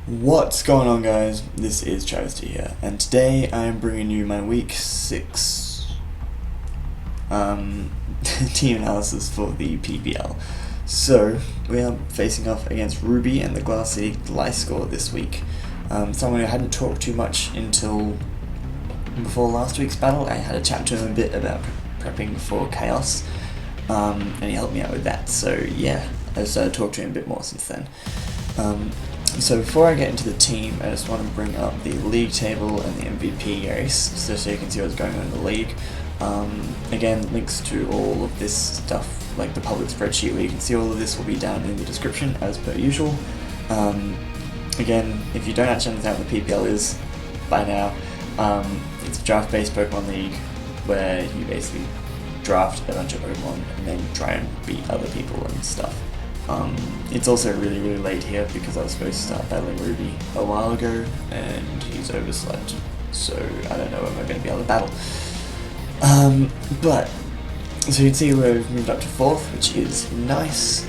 What's going on, guys? This is Travesty here, and today I am bringing you my week 6 team analysis for the PPL. So, we are facing off against Ruby and the Glass City Gliscor this week. Someone who I hadn't talked too much until before last week's battle. I had a chat to him a bit about prepping for Chaos, and he helped me out with that. So yeah, I've started to talk to him a bit more since then. So before I get into the team, I just want to bring up the league table and the MVP race, so you can see what's going on in the league. Again, links to all of this stuff, like the public spreadsheet where you can see all of this, will be down in the description as per usual. Again, if you don't actually understand what the PPL is by now, it's a draft-based Pokemon league where you basically draft a bunch of Pokemon and then try and beat other people and stuff. It's also really late here because I was supposed to start battling Ruby a while ago and he's overslept, so I don't know if I'm going to be able to battle. So you can see we've moved up to 4th, which is nice,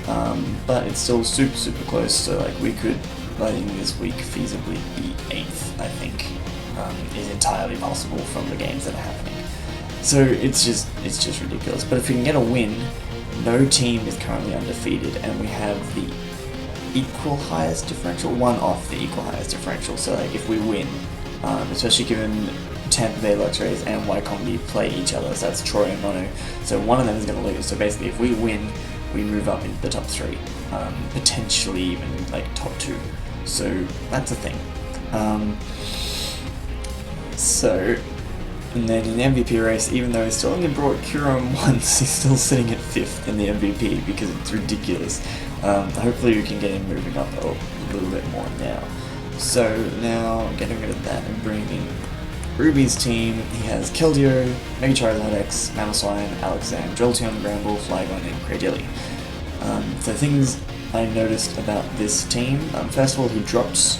but it's still super close, so like we could, I think this week, feasibly be 8th, I think, is entirely possible from the games that are happening. So it's just ridiculous, but if we can get a win, no team is currently undefeated, and we have the equal highest differential, one off the equal highest differential. So like if we win, especially given Tampa Bay Luxrays and Wycombe play each other, so that's Troy and Mono, so one of them is going to lose. So basically if we win, we move up into the top 3, potentially even like top 2. So that's a thing. And then in the MVP race, even though he's still only brought Curum once, he's still sitting at 5th in the MVP because it's ridiculous. Hopefully we can get him moving up a little bit more now. So now, getting rid of that and bringing in Ruby's team, he has Keldeo, Mega Charizard X, Mamoswine, Alakazam, Jolteon, Bramble, Flygon, and Cradily. So things I noticed about this team, first of all, he drops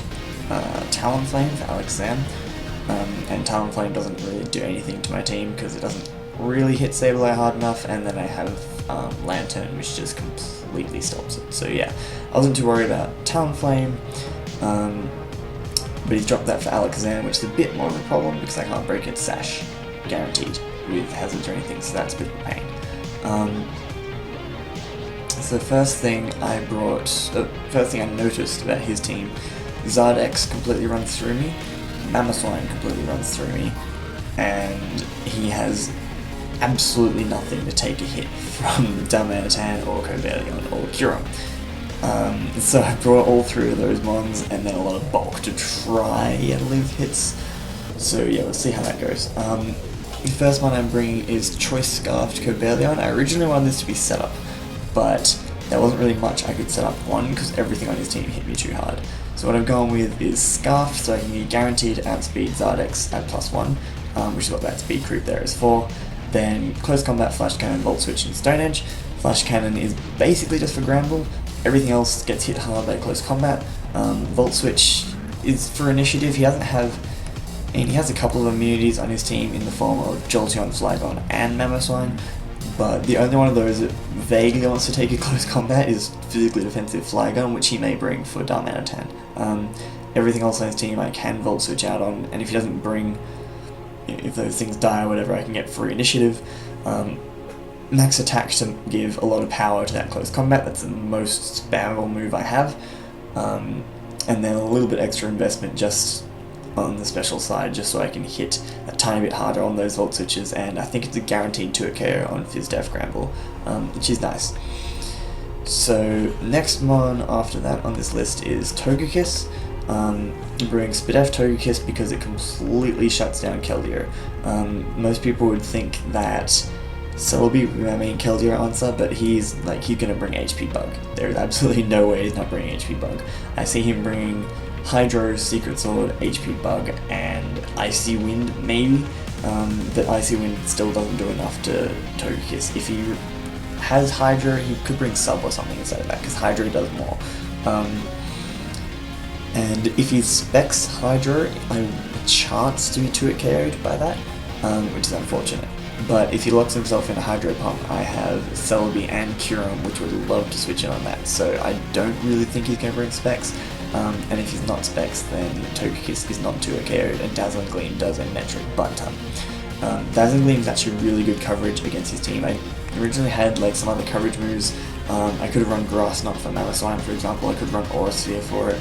Talonflame for Alakazam. And Talonflame doesn't really do anything to my team because it doesn't really hit Sableye hard enough, and then I have Lantern, which just completely stops it. So yeah, I wasn't too worried about Talonflame, but he's dropped that for Alakazam, which is a bit more of a problem because I can't break its Sash guaranteed with hazards or anything, so that's a bit of a pain. So the first thing I noticed about his team, Zardex completely runs through me, Mamoswine completely runs through me, and he has absolutely nothing to take a hit from Darmanitan or Cobalion or Curum. So I brought all 3 of those mons and then a lot of bulk to try and live hits. So yeah, let's see how that goes. The first one I'm bringing is Choice Scarfed Cobalion. I originally wanted this to be set up, but there wasn't really much I could set up on because everything on his team hit me too hard. So what I've gone with is Scarf, so I can be guaranteed outspeed Zardex at +1, which is what that speed creep there is for. Then Close Combat, Flash Cannon, Volt Switch, and Stone Edge. Flash Cannon is basically just for Gramble. Everything else gets hit hard by Close Combat. Volt Switch is for Initiative. He has a couple of immunities on his team in the form of Jolteon, Flygon, and Mamoswine. But the only one of those that vaguely wants to take a close combat is physically defensive Flygon, which he may bring for Darmanitan. Everything else on his team I can Volt Switch out on, and if he doesn't bring, if those things die or whatever, I can get free Initiative. Max Attack to give a lot of power to that close combat, that's the most spammable move I have. And then a little bit extra investment just on the special side, just so I can hit a tiny bit harder on those Volt Switches, and I think it's a guaranteed 2 KO on Fizdef Gramble, which is nice. So next one after that on this list is Togekiss. Bring Spidef Togekiss because it completely shuts down Keldeo. Most people would think that Celebi would be my main Keldeo answer, but he's gonna bring HP Bug. There's absolutely no way he's not bringing HP Bug. I see him bringing Hydro, Secret Sword, HP Bug, and Icy Wind maybe, but Icy Wind still doesn't do enough to Togekiss. If he has Hydro, he could bring Sub or something instead of that, because Hydro does more. And if he specs Hydro, I have a chance to be 2-hit KO'd by that, which is unfortunate. But if he locks himself in a Hydro Pump, I have Celebi and Curum, which would love to switch in on that, so I don't really think he's going to bring specs. and if he's not Specs, then Togekiss is not 2 KO'd, and Dazzling Gleam does a metric butt ton. Dazzling Gleam is actually really good coverage against his team. I originally had like some other coverage moves. I could have run Grass Knot for Mamoswine, for example. I could run Aura Sphere for it,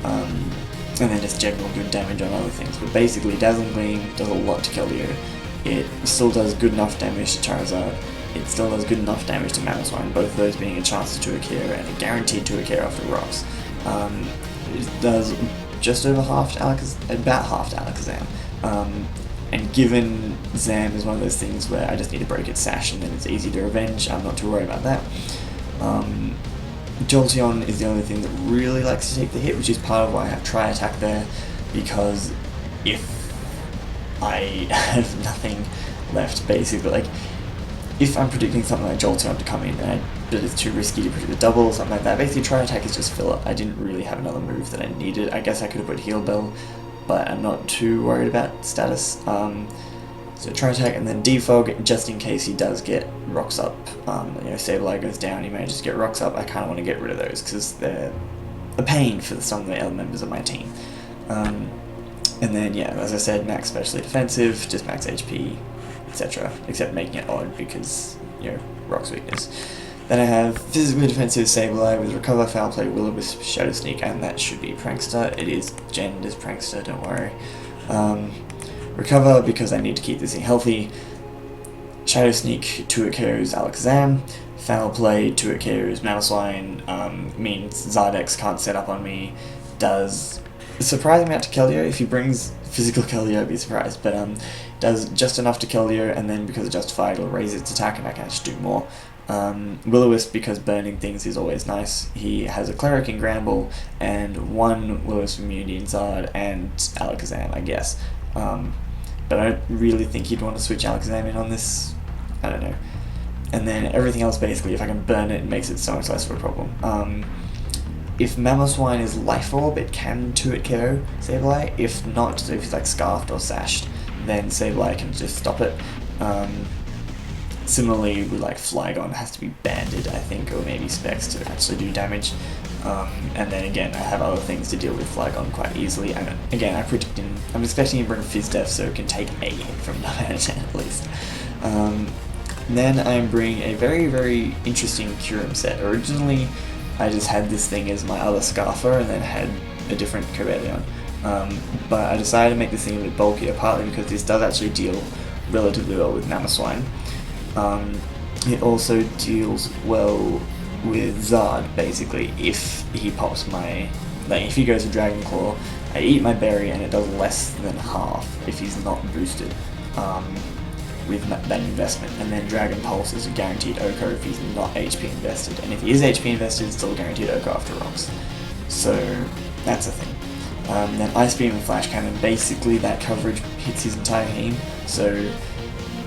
and then just general good damage on other things. But basically, Dazzling Gleam does a lot to Keldeo. It still does good enough damage to Charizard. It still does good enough damage to Mamoswine, both of those being a chance to 2 KO and a guaranteed 2 KO after rocks. It does just over half to about half to Alakazam. And given Zam is one of those things where I just need to break its sash and then it's easy to revenge, I'm not too worried about that. Jolteon is the only thing that really likes to take the hit, which is part of why I have Tri Attack there, because if I have nothing left, basically, like, if I'm predicting something like Jolteon to come in but it's too risky to predict the double or something like that, basically Tri Attack is just filler. I didn't really have another move that I needed. I guess I could have put Heal Bell, but I'm not too worried about status. So Tri Attack and then Defog, just in case he does get Rocks Up. Sableye goes down, he manages to get Rocks Up. I kind of want to get rid of those because they're a pain for some of the other members of my team. And then, yeah, as I said, max specially defensive, just max HP, etc. Except making it odd because, Rock's weakness. Then I have physically defensive Sableye with Recover, Foul Play, Will-O-Wisp, Shadow Sneak, and that should be Prankster. It is genned as Prankster, don't worry. Recover because I need to keep this thing healthy. Shadow Sneak, 2 KOs Alakazam. Foul Play, 2 KOs Mamoswine, means Zardex can't set up on me. Does a surprising amount to Keldeo. If he brings physical Keldeo, I'd be surprised, but does just enough to Keldeo, and then because of Justified, it'll raise its attack and I can actually do more. Will-O-Wisp, because burning things is always nice. He has a Cleric in Granbull, and 1 Will-O-Wisp immunity in Zard, and Alakazam, I guess. But I don't really think he'd want to switch Alakazam in on this. I don't know. And then everything else, basically, if I can burn it, it makes it so much less of a problem. If Mamoswine is Life Orb, it can 2-hit KO Sableye. If not, so if he's like Scarfed or Sashed, then Sableye can just stop it. Similarly, with like Flygon, it has to be Banded, I think, or maybe Specs to actually do damage. And then again, I have other things to deal with Flygon quite easily. And again, I'm expecting him to bring Fizz Def so it can take a hit from Dimension at least. Then I'm bringing a very, very interesting Kyurem set. Originally, I just had this thing as my other Scarfer and then had a different Cobalion. But I decided to make this thing a bit bulkier, partly because this does actually deal relatively well with Mamoswine. It also deals well with Zard, basically, if he pops if he goes to Dragon Claw, I eat my berry and it does less than half if he's not boosted with that investment, and then Dragon Pulse is a guaranteed OHKO if he's not HP invested, and if he is HP invested, it's still a guaranteed OHKO after rocks. So that's a thing. Then Ice Beam and Flash Cannon, basically that coverage hits his entire team, so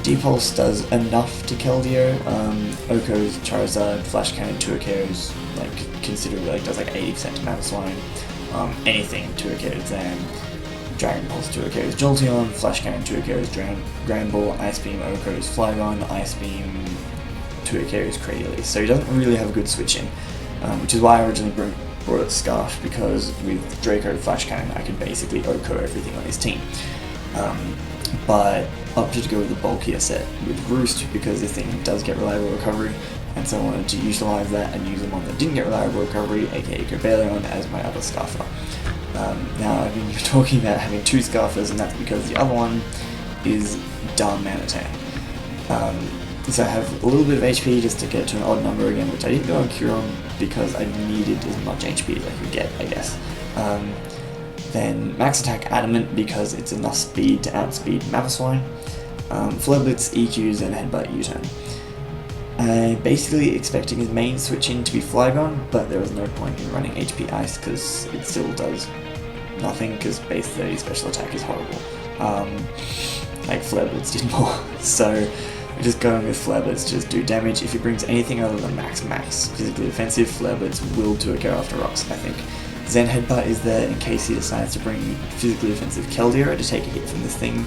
D-Pulse does enough to Keldeo. OHKO's Charizard, Flash Cannon, 2 KOs, considerably, does 80% to Mamoswine. Anything 2 KOs Zam. Dragon Pulse 2 KOs Jolteon, Flash Cannon 2 KOs Granbull, Ice Beam OHKOs Flygon, Ice Beam 2 KOs Cradily. So he doesn't really have a good switch in, which is why I originally brought it Scarf, because with Draco Flash Cannon I could basically OHKO everything on his team. But I opted to go with the bulkier set with Roost because this thing does get reliable recovery, and so I wanted to utilize that and use the one that didn't get reliable recovery, aka Cobalion, as my other Scarfer. Now I've been talking about having 2 Scarfers, and that's because the other one is Darmanitan. So I have a little bit of HP just to get to an odd number again, which I didn't go on Kyurem because I needed as much HP as I could get, I guess. Then Max Attack Adamant because it's enough speed to outspeed Mamoswine. Flare Blitz, EQs, and Headbutt U-turn. I'm basically expecting his main switch in to be Flygon, but there was no point in running HP Ice because it still does nothing because base 30 special attack is horrible. Flare Blitz did more. So we're just going with Flare Blitz to just do damage. If he brings anything other than max physically defensive, Flare Blitz will do a go after rocks, I think. Zen Headbutt is there in case he decides to bring physically offensive Keldeo to take a hit from this thing.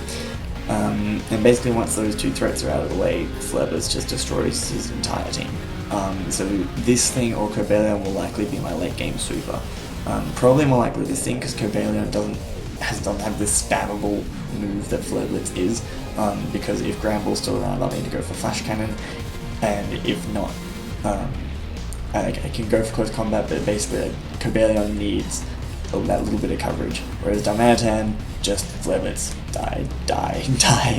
And basically once those 2 threats are out of the way, Flare Blitz just destroys his entire team. So this thing or Cobalion will likely be my late game sweeper. Probably more likely this thing, because Cobalion doesn't have this spammable move that Flare Blitz is, because if Granbull's still around I'll need to go for Flash Cannon, and if not, I can go for close combat, but basically Cobalion needs that little bit of coverage, whereas Darmanitan, just Flare Blitz, die,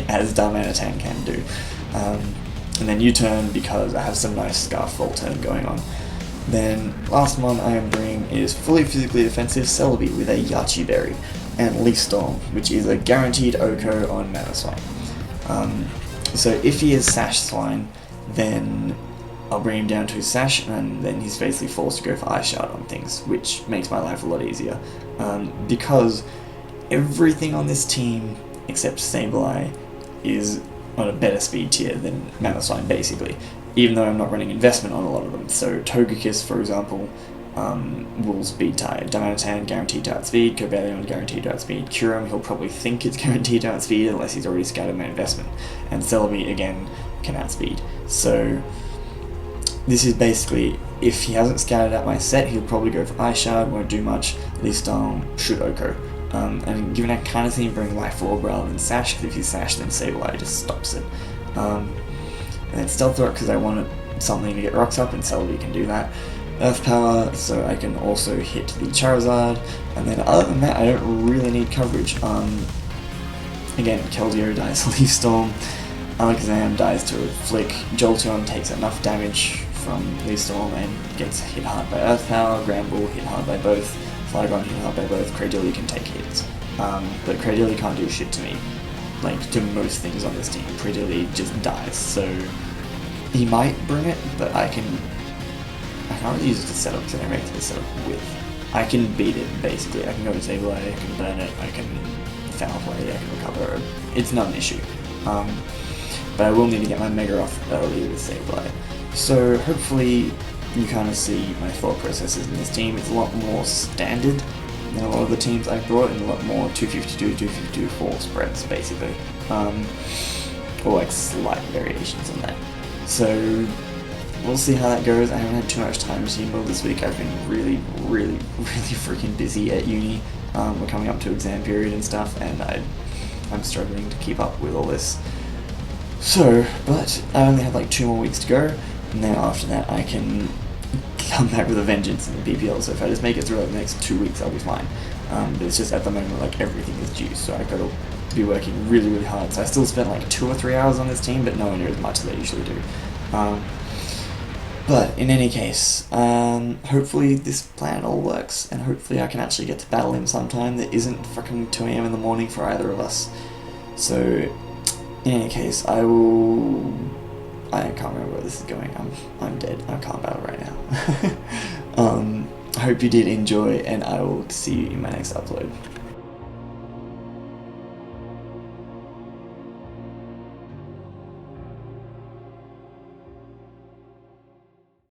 as Darmanitan can do. And then U-turn, because I have some nice Scarf Roll turn going on. Then last one I am bringing is fully physically defensive Celebi with a Yachi Berry and Leaf Storm, which is a guaranteed OHKO on Mamoswine. So if he is Sash Swine, then I'll bring him down to his Sash, and then he's basically forced to go for Ice Shard on things, which makes my life a lot easier. Because everything on this team, except Sableye, is on a better speed tier than Mamoswine, basically, even though I'm not running investment on a lot of them. So Togekiss, for example, will speed tie. Darmanitan guaranteed to outspeed, Cobalion guaranteed to outspeed, Kyurem he'll probably think it's guaranteed to outspeed unless he's already scattered my investment, and Celebi again can outspeed. So this is basically, if he hasn't scattered out my set, he'll probably go for Ice Shard, won't do much, Leaf Storm should OHKO. And given I kind of see him bring Life Orb rather than Sash, because if he's Sash then Sableye just stops it. And then Stealth Rock, because I wanted something to get rocks up, and Celebi can do that. Earth Power, so I can also hit the Charizard, and then other than that I don't really need coverage. Again, Keldeo dies to Leaf Storm, Alakazam dies to a Flick, Jolteon takes enough damage from Leaf Storm and gets hit hard by Earth Power, Granbull hit hard by both, Flygon hit hard by both, Cradily can take hits. But Cradily can't do shit to me, like to most things on this team. Cradily just dies, so he might bring it, but I can't really use it to set up because I don't make it to set up with. I can beat it basically. I can go to Sableye, I can burn it, I can foul play, I can recover. It's not an issue. But I will need to get my Mega off early with Sableye. So hopefully you kind of see my thought processes in this team. It's a lot more standard than a lot of the teams I've brought, and a lot more 252, 252, 4 spreads basically. Or like slight variations on that. So we'll see how that goes. I haven't had too much time to team build this week. I've been really freaking busy at uni. We're coming up to exam period and stuff, and I'm struggling to keep up with all this. So, but I only have like 2 more weeks to go, and then after that I can come back with a vengeance in the PPL. So if I just make it through the next 2 weeks, I'll be fine. But it's just at the moment like everything is due, so I've got to be working really hard. So I still spent like 2 or 3 hours on this team, but nowhere near as much as I usually do. But in any case, hopefully this plan all works, and hopefully I can actually get to battle him sometime that isn't fucking 2 AM in the morning for either of us. So in any case, I can't remember where this is going. I'm dead. I can't battle right now. I hope you did enjoy, and I will see you in my next upload.